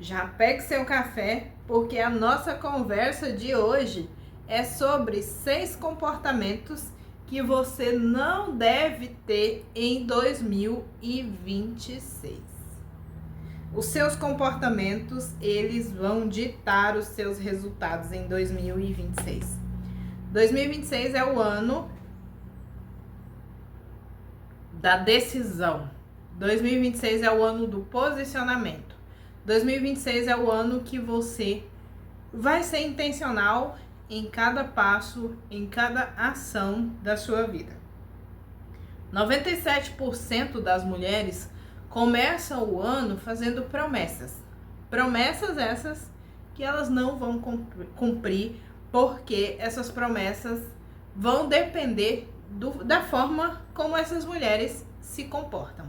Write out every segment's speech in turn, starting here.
Já pegue seu café, porque a nossa conversa de hoje é sobre 6 comportamentos que você não deve ter em 2026. Os seus comportamentos, eles vão ditar os seus resultados em 2026. 2026 é o ano da decisão. 2026 é o ano do posicionamento. 2026 é o ano que você vai ser intencional em cada passo, em cada ação da sua vida. 97% das mulheres começam o ano fazendo promessas. Promessas essas que elas não vão cumprir, porque essas promessas vão depender da forma como essas mulheres se comportam.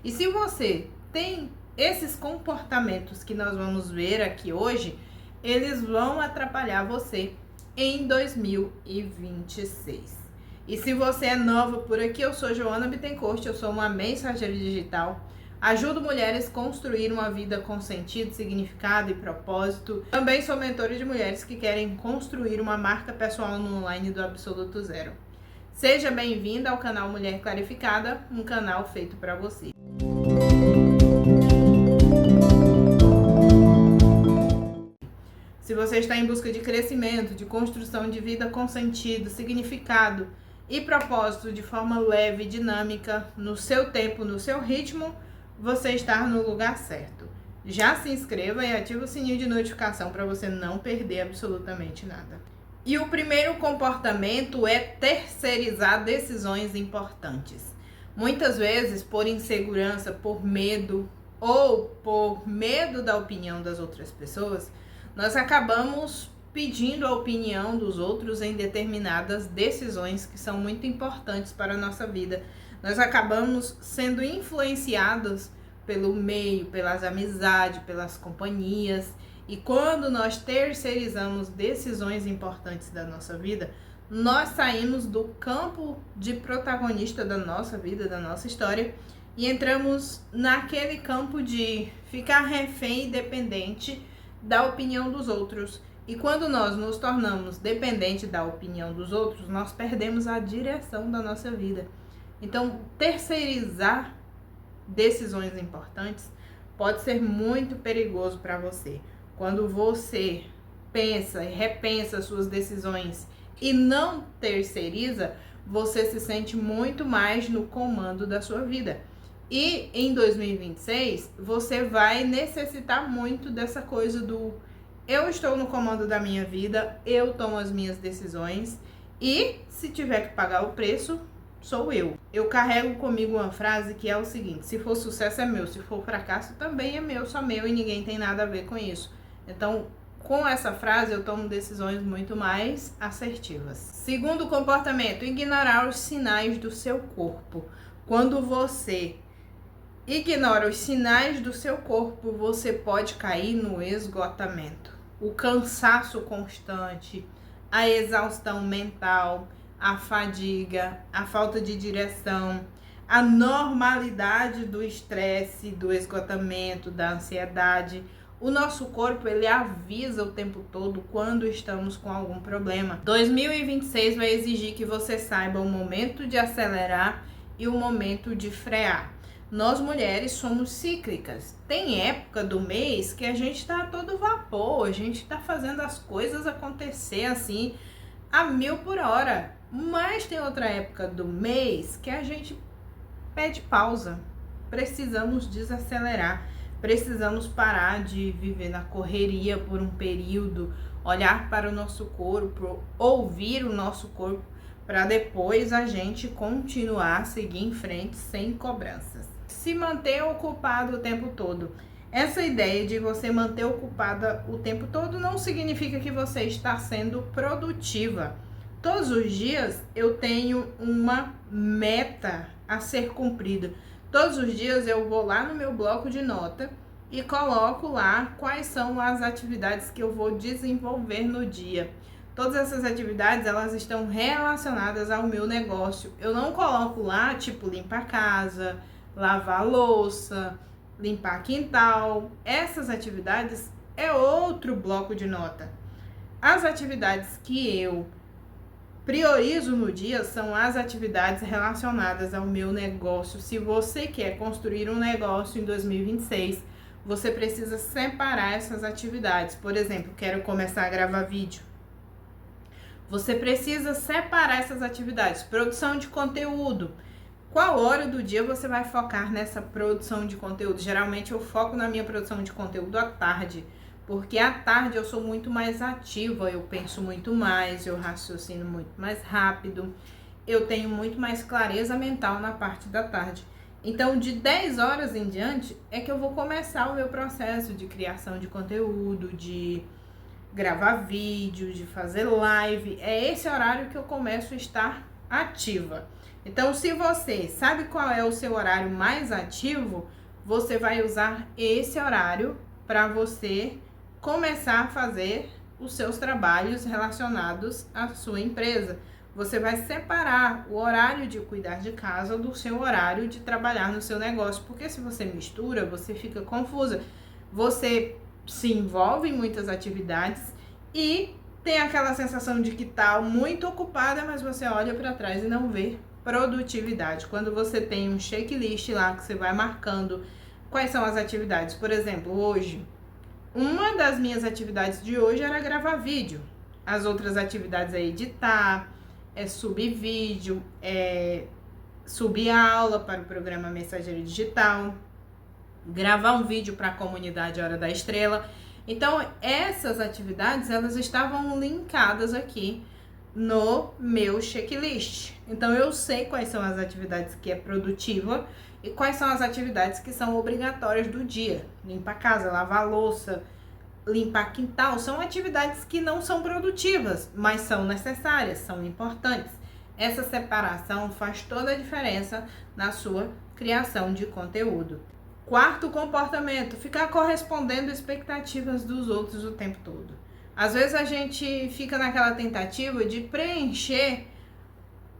E se você tem esses comportamentos que nós vamos ver aqui hoje, eles vão atrapalhar você em 2026. E se você é nova por aqui, eu sou Joana Bittencourt, eu sou uma mensageira digital. Ajudo mulheres a construir uma vida com sentido, significado e propósito. Também sou mentora de mulheres que querem construir uma marca pessoal no online do absoluto zero. Seja bem-vinda ao canal Mulher Clarificada, um canal feito para você. Se você está em busca de crescimento, de construção de vida com sentido, significado e propósito de forma leve e dinâmica, no seu tempo, no seu ritmo, você está no lugar certo. Já se inscreva e ative o sininho de notificação para você não perder absolutamente nada. E o primeiro comportamento é terceirizar decisões importantes. Muitas vezes, por insegurança, por medo ou por medo da opinião das outras pessoas, nós acabamos pedindo a opinião dos outros em determinadas decisões que são muito importantes para a nossa vida. Nós acabamos sendo influenciados pelo meio, pelas amizades, pelas companhias. E quando nós terceirizamos decisões importantes da nossa vida, nós saímos do campo de protagonista da nossa vida, da nossa história, e entramos naquele campo de ficar refém e dependente da opinião dos outros. E quando nós nos tornamos dependentes da opinião dos outros, nós perdemos a direção da nossa vida. Então, terceirizar decisões importantes pode ser muito perigoso para você. Quando você pensa e repensa suas decisões e não terceiriza, você se sente muito mais no comando da sua vida. E em 2026, você vai necessitar muito dessa coisa do eu estou no comando da minha vida, eu tomo as minhas decisões e se tiver que pagar o preço, sou eu. Eu carrego comigo uma frase que é o seguinte: se for sucesso é meu, se for fracasso também é meu, só meu e ninguém tem nada a ver com isso. Então, com essa frase eu tomo decisões muito mais assertivas. Segundo comportamento, ignorar os sinais do seu corpo. Quando você ignora os sinais do seu corpo, você pode cair no esgotamento. O cansaço constante, a exaustão mental, a fadiga, a falta de direção, a normalidade do estresse, do esgotamento, da ansiedade. O nosso corpo, ele avisa o tempo todo quando estamos com algum problema. 2026 vai exigir que você saiba o momento de acelerar e o momento de frear. Nós mulheres somos cíclicas. Tem época do mês que a gente tá a todo vapor, a gente tá fazendo as coisas acontecer assim a 1000 por hora. Mas tem outra época do mês que a gente pede pausa. Precisamos desacelerar, precisamos parar de viver na correria por um período, olhar para o nosso corpo, ouvir o nosso corpo, para depois a gente continuar a seguir em frente sem cobranças. Se manter ocupado o tempo todo. Essa ideia de você manter ocupada o tempo todo não significa que você está sendo produtiva. Todos os dias eu tenho uma meta a ser cumprida. Todos os dias eu vou lá no meu bloco de nota e coloco lá quais são as atividades que eu vou desenvolver no dia. Todas essas atividades, elas estão relacionadas ao meu negócio. Eu não coloco lá, tipo, limpar a casa, lavar a louça, limpar quintal. Essas atividades é outro bloco de nota. As atividades que eu priorizo no dia são as atividades relacionadas ao meu negócio. Se você quer construir um negócio em 2026, você precisa separar essas atividades. Por exemplo, quero começar a gravar vídeo. Você precisa separar essas atividades. Produção de conteúdo. Qual hora do dia você vai focar nessa produção de conteúdo? Geralmente eu foco na minha produção de conteúdo à tarde, porque à tarde eu sou muito mais ativa, eu penso muito mais, eu raciocino muito mais rápido, eu tenho muito mais clareza mental na parte da tarde. Então, de 10 horas em diante é que eu vou começar o meu processo de criação de conteúdo, de gravar vídeo, de fazer live. É esse horário que eu começo a estar ativa. Então, se você sabe qual é o seu horário mais ativo, você vai usar esse horário para você começar a fazer os seus trabalhos relacionados à sua empresa. Você vai separar o horário de cuidar de casa do seu horário de trabalhar no seu negócio, porque se você mistura, você fica confusa. Você se envolve em muitas atividades e tem aquela sensação de que está muito ocupada, mas você olha para trás e não vê produtividade. Quando você tem um checklist lá que você vai marcando quais são as atividades. Por exemplo, hoje, uma das minhas atividades de hoje era gravar vídeo. As outras atividades é editar, é subir vídeo, é subir a aula para o programa Mensageiro Digital, gravar um vídeo para a comunidade Hora da Estrela. Então, essas atividades, elas estavam linkadas aqui no meu checklist. Então, eu sei quais são as atividades que é produtiva e quais são as atividades que são obrigatórias do dia. Limpar a casa, lavar a louça, limpar quintal, são atividades que não são produtivas, mas são necessárias, são importantes. Essa separação faz toda a diferença na sua criação de conteúdo. Quarto comportamento, ficar correspondendo expectativas dos outros o tempo todo. Às vezes a gente fica naquela tentativa de preencher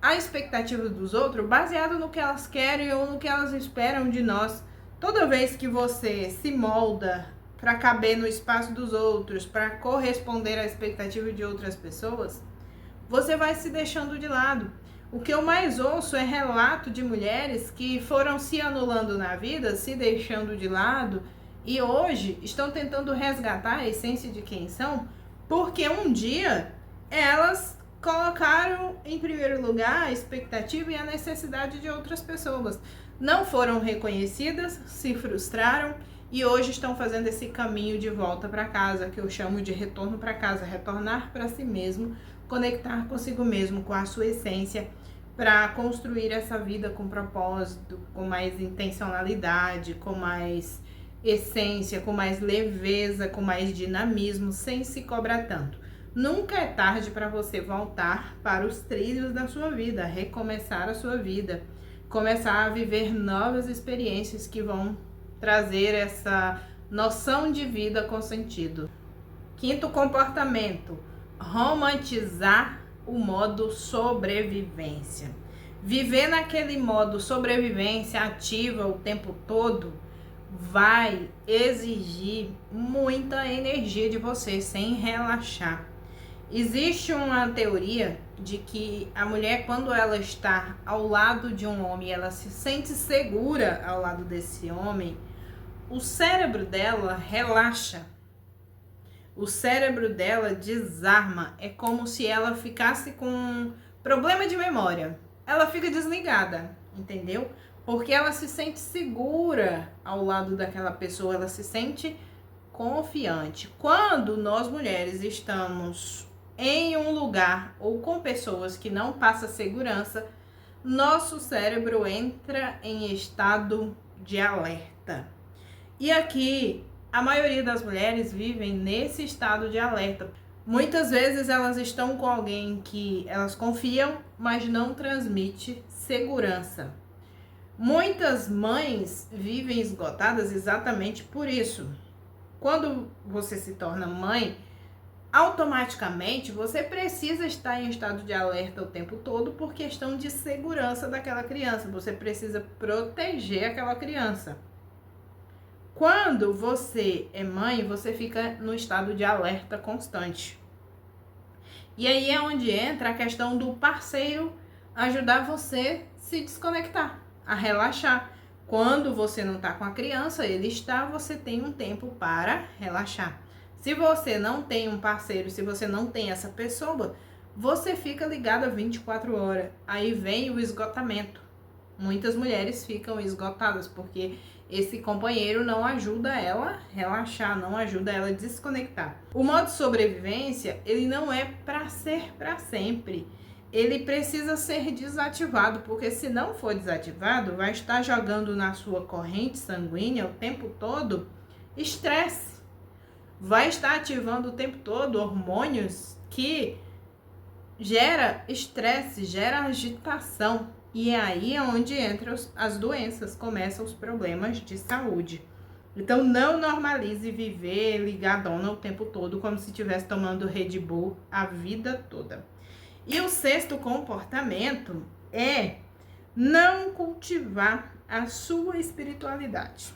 a expectativa dos outros baseado no que elas querem ou no que elas esperam de nós. Toda vez que você se molda para caber no espaço dos outros, para corresponder à expectativa de outras pessoas, você vai se deixando de lado. O que eu mais ouço é relato de mulheres que foram se anulando na vida, se deixando de lado e hoje estão tentando resgatar a essência de quem são, porque um dia elas colocaram em primeiro lugar a expectativa e a necessidade de outras pessoas. Não foram reconhecidas, se frustraram e hoje estão fazendo esse caminho de volta para casa, que eu chamo de retorno para casa, retornar para si mesmo, conectar consigo mesmo, com a sua essência, para construir essa vida com propósito, com mais intencionalidade, com mais essência, com mais leveza, com mais dinamismo, sem se cobrar tanto. Nunca é tarde para você voltar para os trilhos da sua vida, recomeçar a sua vida, começar a viver novas experiências que vão trazer essa noção de vida com sentido. Quinto comportamento, romantizar o modo sobrevivência. Viver naquele modo sobrevivência ativa o tempo todo vai exigir muita energia de você sem relaxar. Existe uma teoria de que a mulher, quando ela está ao lado de um homem, ela se sente segura ao lado desse homem, o cérebro dela relaxa. O cérebro dela desarma, é como se ela ficasse com problema de memória. Ela fica desligada, entendeu? Porque ela se sente segura ao lado daquela pessoa, ela se sente confiante. Quando nós mulheres estamos em um lugar ou com pessoas que não passam segurança, nosso cérebro entra em estado de alerta. E aqui, a maioria das mulheres vivem nesse estado de alerta. Muitas vezes elas estão com alguém que elas confiam, mas não transmite segurança. Muitas mães vivem esgotadas exatamente por isso. Quando você se torna mãe, automaticamente você precisa estar em estado de alerta o tempo todo por questão de segurança daquela criança. Você precisa proteger aquela criança. Quando você é mãe, você fica no estado de alerta constante. E aí é onde entra a questão do parceiro ajudar você a se desconectar, a relaxar. Quando você não está com a criança, ele está, você tem um tempo para relaxar. Se você não tem um parceiro, se você não tem essa pessoa, você fica ligada 24 horas. Aí vem o esgotamento. Muitas mulheres ficam esgotadas porque esse companheiro não ajuda ela a relaxar, não ajuda ela a desconectar. O modo sobrevivência, ele não é para ser para sempre. Ele precisa ser desativado, porque se não for desativado, vai estar jogando na sua corrente sanguínea o tempo todo estresse. Vai estar ativando o tempo todo hormônios que gera estresse, gera agitação. E é aí onde entram as doenças, começam os problemas de saúde. Então não normalize viver ligadona o tempo todo, como se estivesse tomando Red Bull a vida toda. E o sexto comportamento é não cultivar a sua espiritualidade.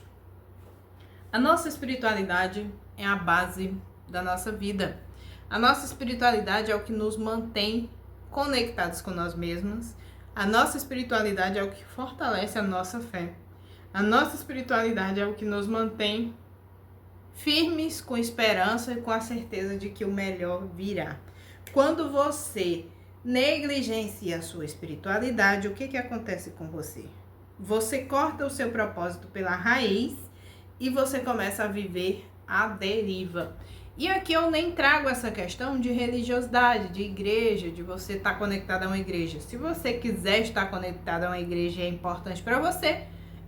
A nossa espiritualidade é a base da nossa vida. A nossa espiritualidade é o que nos mantém conectados com nós mesmos. A nossa espiritualidade é o que fortalece a nossa fé. A nossa espiritualidade é o que nos mantém firmes, com esperança e com a certeza de que o melhor virá. Quando você negligencia a sua espiritualidade, o que acontece com você? Você corta o seu propósito pela raiz e você começa a viver à deriva. E aqui eu nem trago essa questão de religiosidade, de igreja, de você estar conectado a uma igreja. Se você quiser estar conectado a uma igreja e é importante para você,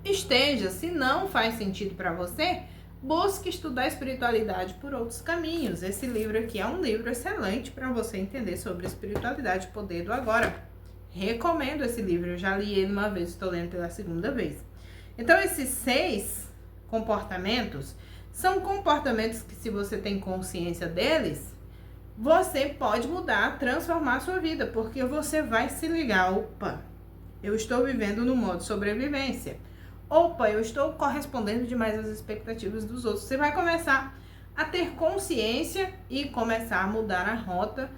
esteja. Se não faz sentido para você, busque estudar espiritualidade por outros caminhos. Esse livro aqui é um livro excelente para você entender sobre espiritualidade, Poder do Agora. Recomendo esse livro, eu já li ele uma vez, estou lendo pela segunda vez. Então, esses 6 comportamentos são comportamentos que, se você tem consciência deles, você pode mudar, transformar a sua vida, porque você vai se ligar, opa, eu estou vivendo no modo sobrevivência. Opa, eu estou correspondendo demais às expectativas dos outros. Você vai começar a ter consciência e começar a mudar a rota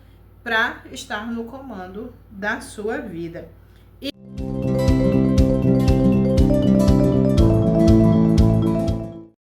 para estar no comando da sua vida.